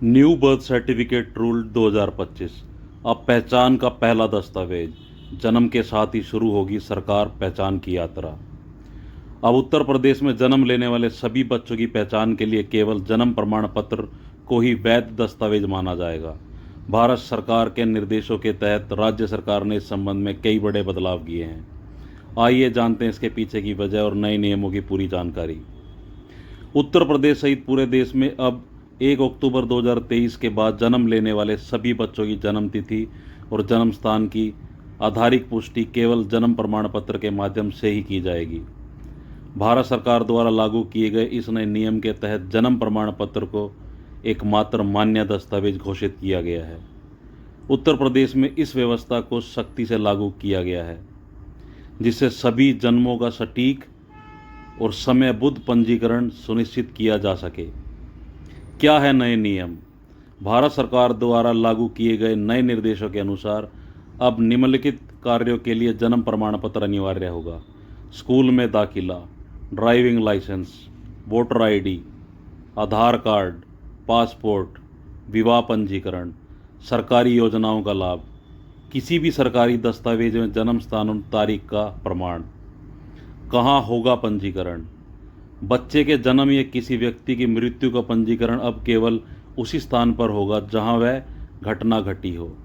New birth certificate rule 2025। अब पहचान का पहला दस्तावेज, जन्म के साथ ही शुरू होगी सरकार पहचान की यात्रा। अब उत्तर प्रदेश में जन्म लेने वाले सभी बच्चों की पहचान के लिए केवल जन्म प्रमाण पत्र को ही वैध दस्तावेज माना जाएगा। भारत सरकार के निर्देशों के तहत राज्य सरकार ने इस संबंध में कई बड़े बदलाव किए हैं। आइए जानते हैं इसके पीछे की वजह और नए नियमों की पूरी जानकारी। उत्तर प्रदेश सहित पूरे देश में अब 1 अक्टूबर 2023 के बाद जन्म लेने वाले सभी बच्चों की जन्म तिथि और जन्म स्थान की आधारिक पुष्टि केवल जन्म प्रमाण पत्र के माध्यम से ही की जाएगी। भारत सरकार द्वारा लागू किए गए इस नए नियम के तहत जन्म प्रमाण पत्र को एकमात्र मान्य दस्तावेज घोषित किया गया है। उत्तर प्रदेश में इस व्यवस्था को सख्ती से लागू किया गया है, जिससे सभी जन्मों का सटीक और समयबद्ध पंजीकरण सुनिश्चित किया जा सके। क्या है नए नियम? भारत सरकार द्वारा लागू किए गए नए निर्देशों के अनुसार अब निम्नलिखित कार्यों के लिए जन्म प्रमाण पत्र अनिवार्य होगा: स्कूल में दाखिला, ड्राइविंग लाइसेंस, वोटर आईडी, आधार कार्ड, पासपोर्ट, विवाह पंजीकरण, सरकारी योजनाओं का लाभ, किसी भी सरकारी दस्तावेज में जन्म स्थान और तारीख का प्रमाण। कहाँ होगा पंजीकरण? बच्चे के जन्म या किसी व्यक्ति की मृत्यु का पंजीकरण अब केवल उसी स्थान पर होगा जहां वह घटना घटी हो।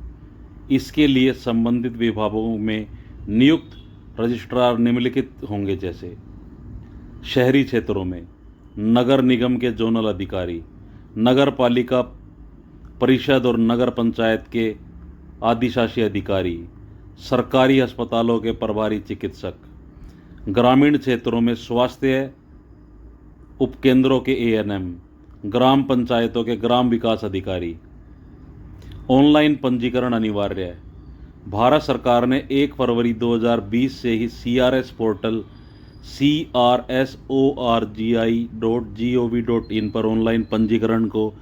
इसके लिए संबंधित विभागों में नियुक्त रजिस्ट्रार निम्नलिखित होंगे, जैसे शहरी क्षेत्रों में नगर निगम के जोनल अधिकारी, नगर पालिका परिषद और नगर पंचायत के आदिशासी अधिकारी, सरकारी अस्पतालों के प्रभारी चिकित्सक, ग्रामीण क्षेत्रों में स्वास्थ्य उपकेंद्रों के एएनएम, ग्राम पंचायतों के ग्राम विकास अधिकारी। ऑनलाइन पंजीकरण अनिवार्य है। भारत सरकार ने 1 फरवरी 2020 से ही CRS पोर्टल crsorgi.gov.in पर ऑनलाइन पंजीकरण को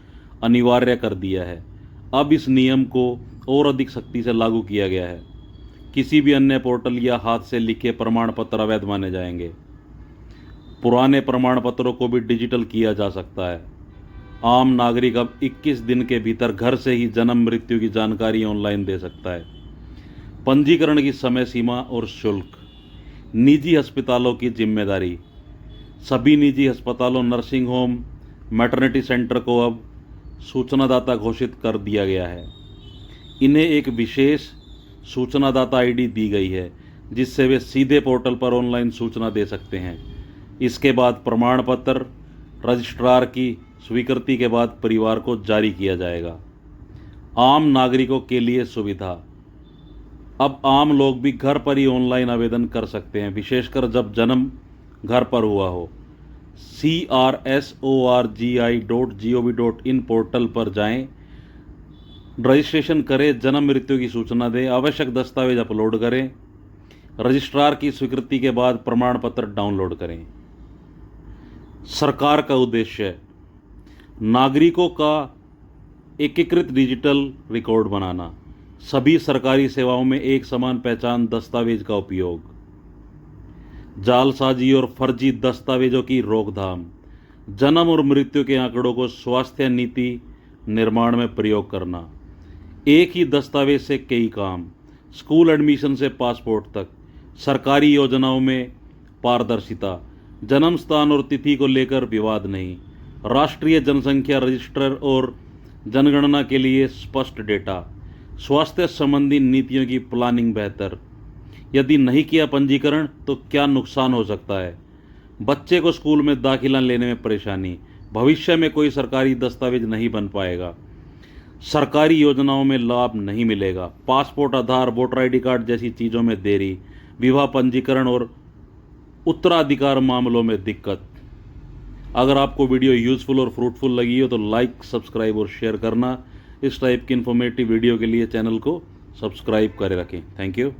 अनिवार्य कर दिया है। अब इस नियम को और अधिक सख्ती से लागू किया गया है। किसी भी अन्य पोर्टल या हाथ से लिखे प्रमाण पत्र अवैध माने जाएंगे। पुराने प्रमाण पत्रों को भी डिजिटल किया जा सकता है। आम नागरिक अब 21 दिन के भीतर घर से ही जन्म मृत्यु की जानकारी ऑनलाइन दे सकता है। पंजीकरण की समय सीमा और शुल्क। निजी अस्पतालों की जिम्मेदारी। सभी निजी अस्पतालों, नर्सिंग होम, मैटरनिटी सेंटर को अब सूचनादाता घोषित कर दिया गया है। इन्हें एक विशेष सूचनादाता आईडी दी गई है, जिससे वे सीधे पोर्टल पर ऑनलाइन सूचना दे सकते हैं। इसके बाद प्रमाण पत्र रजिस्ट्रार की स्वीकृति के बाद परिवार को जारी किया जाएगा। आम नागरिकों के लिए सुविधा। अब आम लोग भी घर पर ही ऑनलाइन आवेदन कर सकते हैं, विशेषकर जब जन्म घर पर हुआ हो। crsorgi.gov.in पोर्टल पर जाएं, रजिस्ट्रेशन करें, जन्म मृत्यु की सूचना दें, आवश्यक दस्तावेज अपलोड करें, रजिस्ट्रार की स्वीकृति के बाद प्रमाण पत्र डाउनलोड करें। सरकार का उद्देश्य नागरिकों का एकीकृत डिजिटल रिकॉर्ड बनाना, सभी सरकारी सेवाओं में एक समान पहचान दस्तावेज का उपयोग, जालसाजी और फर्जी दस्तावेजों की रोकथाम, जन्म और मृत्यु के आंकड़ों को स्वास्थ्य नीति निर्माण में प्रयोग करना, एक ही दस्तावेज से कई काम, स्कूल एडमिशन से पासपोर्ट तक, सरकारी योजनाओं में पारदर्शिता, जन्म स्थान और तिथि को लेकर विवाद नहीं, राष्ट्रीय जनसंख्या रजिस्टर और जनगणना के लिए स्पष्ट डेटा, स्वास्थ्य संबंधी नीतियों की प्लानिंग बेहतर। यदि नहीं किया पंजीकरण तो क्या नुकसान हो सकता है? बच्चे को स्कूल में दाखिला लेने में परेशानी, भविष्य में कोई सरकारी दस्तावेज नहीं बन पाएगा, सरकारी योजनाओं में लाभ नहीं मिलेगा, पासपोर्ट, आधार, वोटर आईडी कार्ड जैसी चीज़ों में देरी, विवाह पंजीकरण और उत्तराधिकार मामलों में दिक्कत। अगर आपको वीडियो यूज़फुल और फ्रूटफुल लगी हो तो लाइक, सब्सक्राइब और शेयर करना। इस टाइप की इन्फॉर्मेटिव वीडियो के लिए चैनल को सब्सक्राइब कर रखें। Thank you.